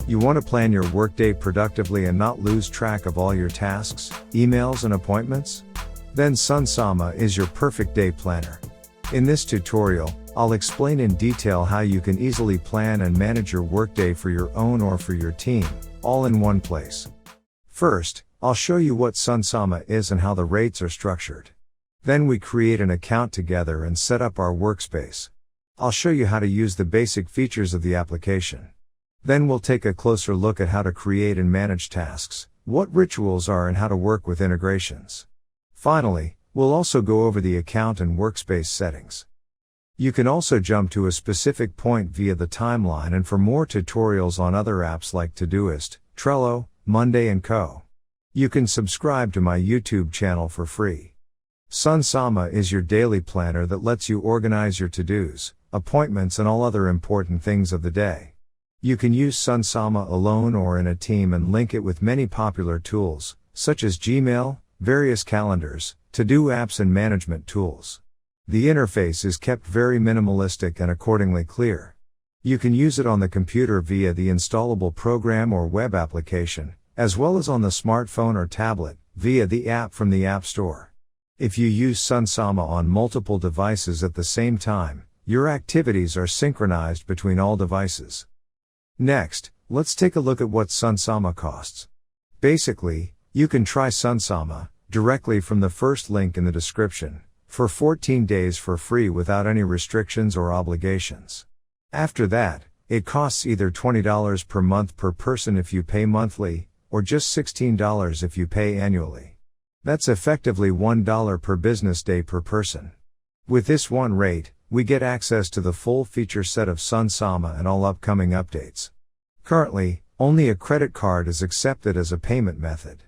You want to plan your workday productively and not lose track of all your tasks, emails and appointments? Then Sunsama is your perfect day planner. In this tutorial, I'll explain in detail how you can easily plan and manage your workday for your own or for your team, all in one place. First, I'll show you what Sunsama is and how the rates are structured. Then we create an account together and set up our workspace. I'll show you how to use the basic features of the application. Then we'll take a closer look at how to create and manage tasks, what rituals are and how to work with integrations. Finally, we'll also go over the account and workspace settings. You can also jump to a specific point via the timeline and for more tutorials on other apps like Todoist, Trello, Monday and Co. You can subscribe to my YouTube channel for free. Sunsama is your daily planner that lets you organize your to-dos, appointments and all other important things of the day. You can use Sunsama alone or in a team and link it with many popular tools, such as Gmail, various calendars, to-do apps and management tools. The interface is kept very minimalistic and accordingly clear. You can use it on the computer via the installable program or web application, as well as on the smartphone or tablet, via the app from the App Store. If you use Sunsama on multiple devices at the same time, your activities are synchronized between all devices. Next, let's take a look at what Sunsama costs. Basically, you can try Sunsama directly from the first link in the description, for 14 days for free without any restrictions or obligations. After that, it costs either $20 per month per person if you pay monthly, or just $16 if you pay annually. That's effectively $1 per business day per person. With this one rate, we get access to the full feature set of Sunsama and all upcoming updates. Currently, only a credit card is accepted as a payment method.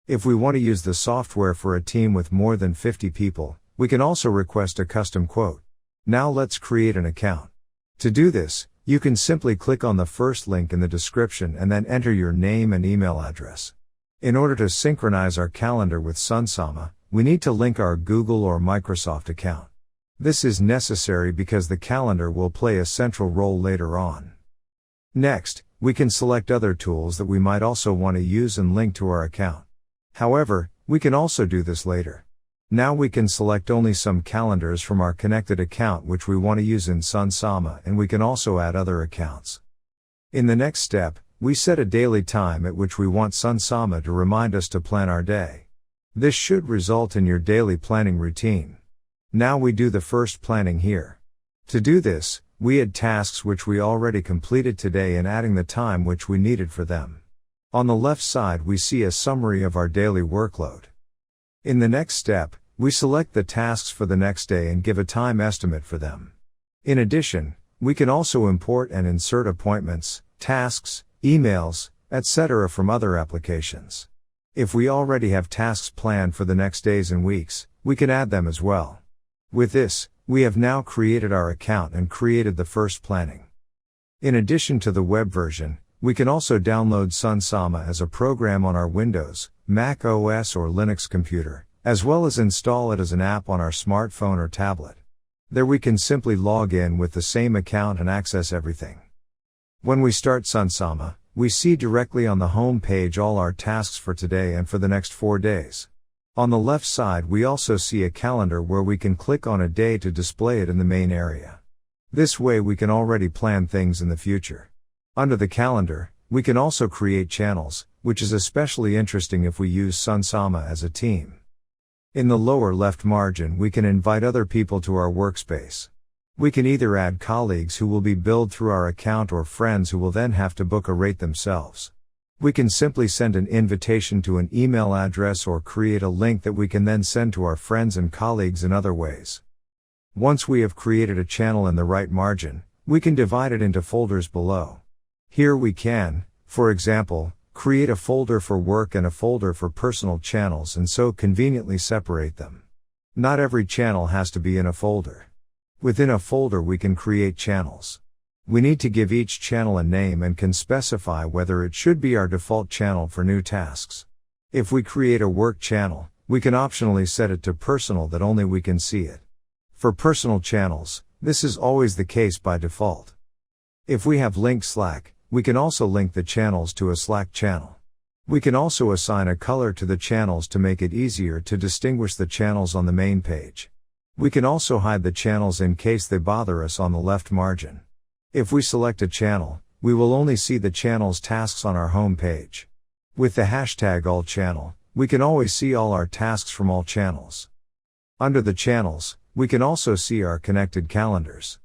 If we want to use the software for a team with more than 50 people, we can also request a custom quote. Now let's create an account. To do this, you can simply click on the first link in the description and then enter your name and email address. In order to synchronize our calendar with Sunsama, we need to link our Google or Microsoft account. This is necessary because the calendar will play a central role later on. Next, we can select other tools that we might also want to use and link to our account. However, we can also do this later. Now we can select only some calendars from our connected account which we want to use in Sunsama, and we can also add other accounts. In the next step, we set a daily time at which we want Sunsama to remind us to plan our day. This should result in your daily planning routine. Now we do the first planning here. To do this, we add tasks which we already completed today and adding the time which we needed for them. On the left side we see a summary of our daily workload. In the next step, we select the tasks for the next day and give a time estimate for them. In addition, we can also import and insert appointments, tasks, emails, etc. from other applications. If we already have tasks planned for the next days and weeks, we can add them as well. With this, we have now created our account and created the first planning. In addition to the web version, we can also download Sunsama as a program on our Windows, Mac OS or Linux computer, as well as install it as an app on our smartphone or tablet. There we can simply log in with the same account and access everything. When we start Sunsama, we see directly on the home page all our tasks for today and for the next 4 days. On the left side we also see a calendar where we can click on a day to display it in the main area. This way we can already plan things in the future. Under the calendar, we can also create channels, which is especially interesting if we use Sunsama as a team. In the lower left margin we can invite other people to our workspace. We can either add colleagues who will be billed through our account or friends who will then have to book a rate themselves. We can simply send an invitation to an email address or create a link that we can then send to our friends and colleagues in other ways. Once we have created a channel in the right margin, we can divide it into folders below. Here we can, for example, create a folder for work and a folder for personal channels and so conveniently separate them. Not every channel has to be in a folder. Within a folder we can create channels. We need to give each channel a name and can specify whether it should be our default channel for new tasks. If we create a work channel, we can optionally set it to personal that only we can see it. For personal channels, this is always the case by default. If we have linked Slack, we can also link the channels to a Slack channel. We can also assign a color to the channels to make it easier to distinguish the channels on the main page. We can also hide the channels in case they bother us on the left margin. If we select a channel, we will only see the channel's tasks on our home page. With the hashtag all channel, we can always see all our tasks from all channels. Under the channels, we can also see our connected calendars.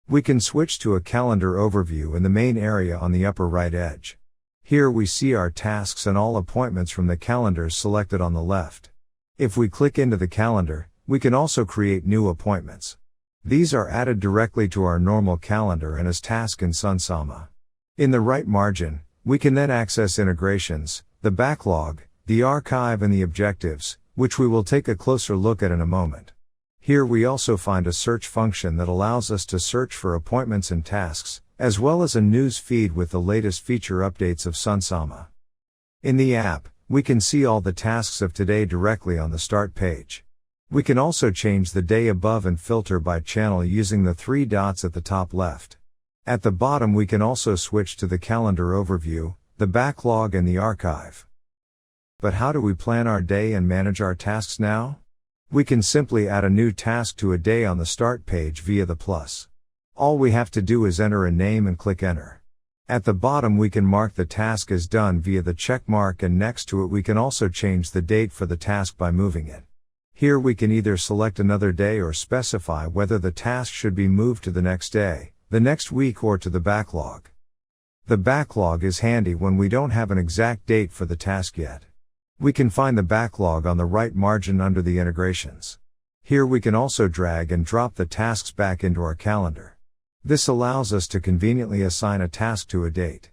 We can switch to a calendar overview in the main area on the upper right edge. Here we see our tasks and all appointments from the calendars selected on the left. If we click into the calendar, we can also create new appointments. These are added directly to our normal calendar and as task in Sunsama. In the right margin, we can then access integrations, the backlog, the archive and the objectives, which we will take a closer look at in a moment. Here we also find a search function that allows us to search for appointments and tasks, as well as a news feed with the latest feature updates of Sunsama. In the app, we can see all the tasks of today directly on the start page. We can also change the day above and filter by channel using the 3 dots at the top left. At the bottom we can also switch to the calendar overview, the backlog and the archive. But how do we plan our day and manage our tasks now? We can simply add a new task to a day on the start page via the plus. All we have to do is enter a name and click enter. At the bottom we can mark the task as done via the check mark, and next to it we can also change the date for the task by moving it. Here we can either select another day or specify whether the task should be moved to the next day, the next week or to the backlog. The backlog is handy when we don't have an exact date for the task yet. We can find the backlog on the right margin under the integrations. Here we can also drag and drop the tasks back into our calendar. This allows us to conveniently assign a task to a date.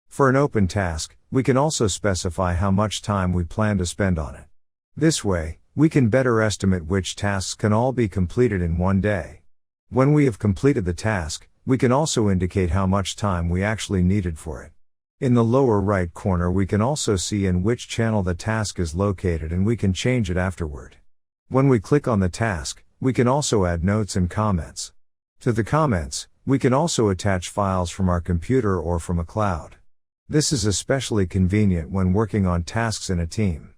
For an open task, we can also specify how much time we plan to spend on it. This way, we can better estimate which tasks can all be completed in one day. When we have completed the task, we can also indicate how much time we actually needed for it. In the lower right corner we can also see in which channel the task is located, and we can change it afterward. When we click on the task, we can also add notes and comments. To the comments, we can also attach files from our computer or from a cloud. This is especially convenient when working on tasks in a team.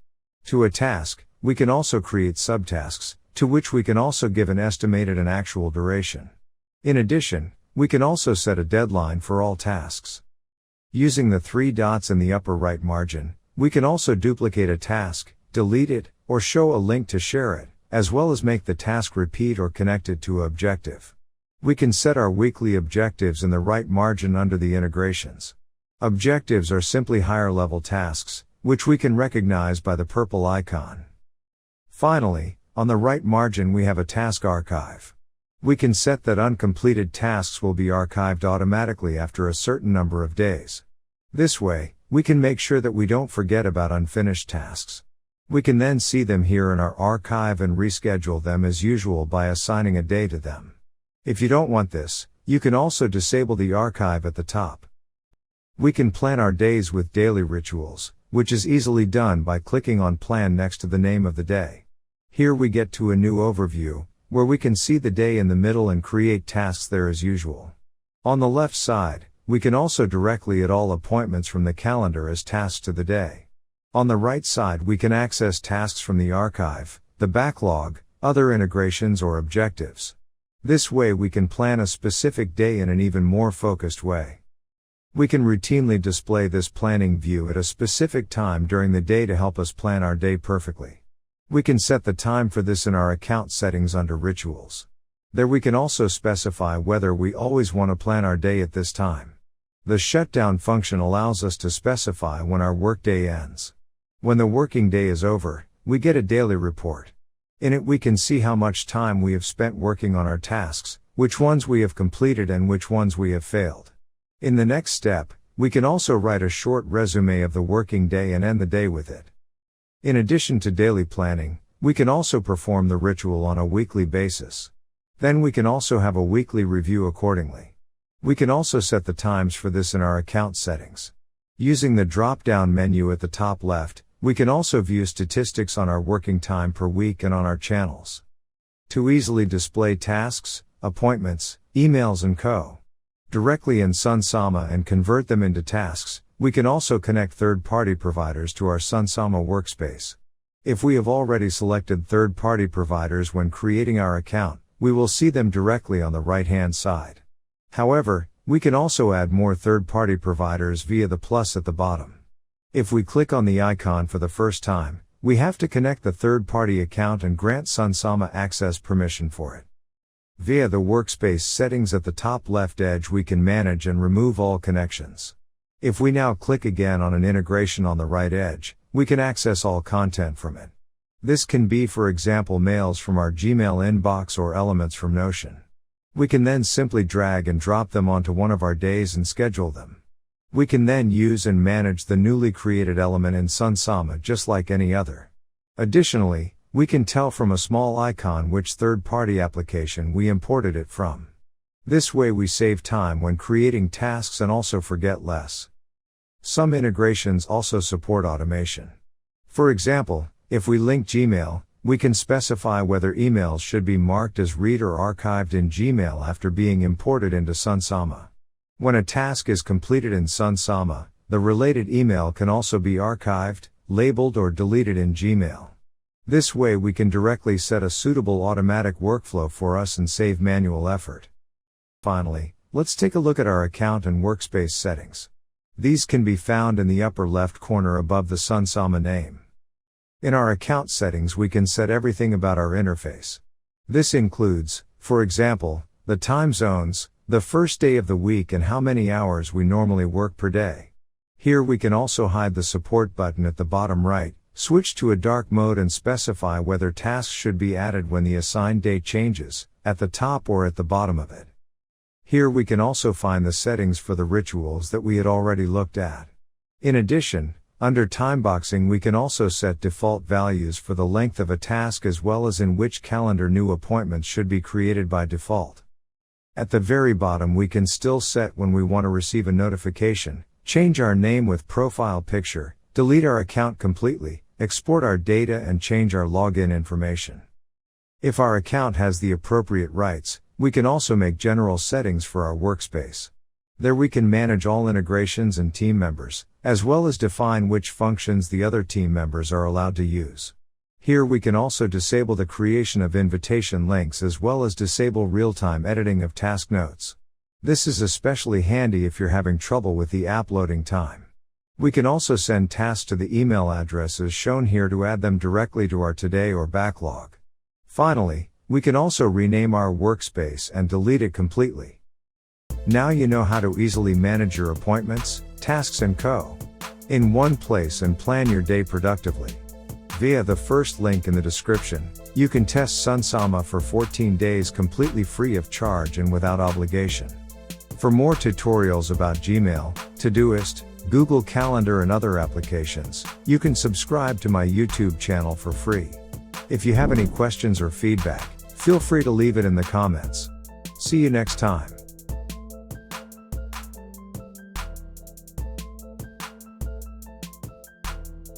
To a task, we can also create subtasks, to which we can also give an estimated and actual duration. In addition, we can also set a deadline for all tasks. Using the 3 dots in the upper right margin, we can also duplicate a task, delete it, or show a link to share it, as well as make the task repeat or connect it to an objective. We can set our weekly objectives in the right margin under the integrations. Objectives are simply higher level tasks, which we can recognize by the purple icon. Finally, on the right margin we have a task archive. We can set that uncompleted tasks will be archived automatically after a certain number of days. This way, we can make sure that we don't forget about unfinished tasks. We can then see them here in our archive and reschedule them as usual by assigning a day to them. If you don't want this, you can also disable the archive at the top. We can plan our days with daily rituals, which is easily done by clicking on Plan next to the name of the day. Here we get to a new overview, where we can see the day in the middle and create tasks there as usual. On the left side, we can also directly add all appointments from the calendar as tasks to the day. On the right side we can access tasks from the archive, the backlog, other integrations or objectives. This way we can plan a specific day in an even more focused way. We can routinely display this planning view at a specific time during the day to help us plan our day perfectly. We can set the time for this in our account settings under Rituals. There we can also specify whether we always want to plan our day at this time. The shutdown function allows us to specify when our workday ends. When the working day is over, we get a daily report. In it we can see how much time we have spent working on our tasks, which ones we have completed and which ones we have failed. In the next step, we can also write a short resume of the working day and end the day with it. In addition to daily planning, we can also perform the ritual on a weekly basis. Then we can also have a weekly review accordingly. We can also set the times for this in our account settings. Using the drop-down menu at the top left, we can also view statistics on our working time per week and on our channels. To easily display tasks, appointments, emails and co. Directly in Sunsama and convert them into tasks. We can also connect third-party providers to our Sunsama workspace. If we have already selected third-party providers when creating our account, we will see them directly on the right-hand side. However, we can also add more third-party providers via the plus at the bottom. If we click on the icon for the first time, we have to connect the third-party account and grant Sunsama access permission for it. Via the workspace settings at the top left edge, we can manage and remove all connections. If we now click again on an integration on the right edge, we can access all content from it. This can be, for example, mails from our Gmail inbox or elements from Notion. We can then simply drag and drop them onto one of our days and schedule them. We can then use and manage the newly created element in Sunsama just like any other. Additionally, we can tell from a small icon which third-party application we imported it from. This way we save time when creating tasks and also forget less. Some integrations also support automation. For example, if we link Gmail, we can specify whether emails should be marked as read or archived in Gmail after being imported into Sunsama. When a task is completed in Sunsama, the related email can also be archived, labeled or deleted in Gmail. This way we can directly set a suitable automatic workflow for us and save manual effort. Finally, let's take a look at our account and workspace settings. These can be found in the upper left corner above the Sunsama name. In our account settings we can set everything about our interface. This includes, for example, the time zones, the first day of the week and how many hours we normally work per day. Here we can also hide the support button at the bottom right, switch to a dark mode and specify whether tasks should be added when the assigned date changes, at the top or at the bottom of it. Here we can also find the settings for the rituals that we had already looked at. In addition, under timeboxing we can also set default values for the length of a task as well as in which calendar new appointments should be created by default. At the very bottom we can still set when we want to receive a notification, change our name with profile picture, delete our account completely, export our data and change our login information. If our account has the appropriate rights, we can also make general settings for our workspace. There we can manage all integrations and team members, as well as define which functions the other team members are allowed to use. Here we can also disable the creation of invitation links as well as disable real-time editing of task notes. This is especially handy if you're having trouble with the app loading time. We can also send tasks to the email addresses shown here to add them directly to our today or backlog. Finally, we can also rename our workspace and delete it completely. Now you know how to easily manage your appointments, tasks and co. in one place and plan your day productively. Via the first link in the description, you can test Sunsama for 14 days completely free of charge and without obligation. For more tutorials about Gmail, Todoist, Google Calendar and other applications, you can subscribe to my YouTube channel for free. If you have any questions or feedback, feel free to leave it in the comments. See you next time.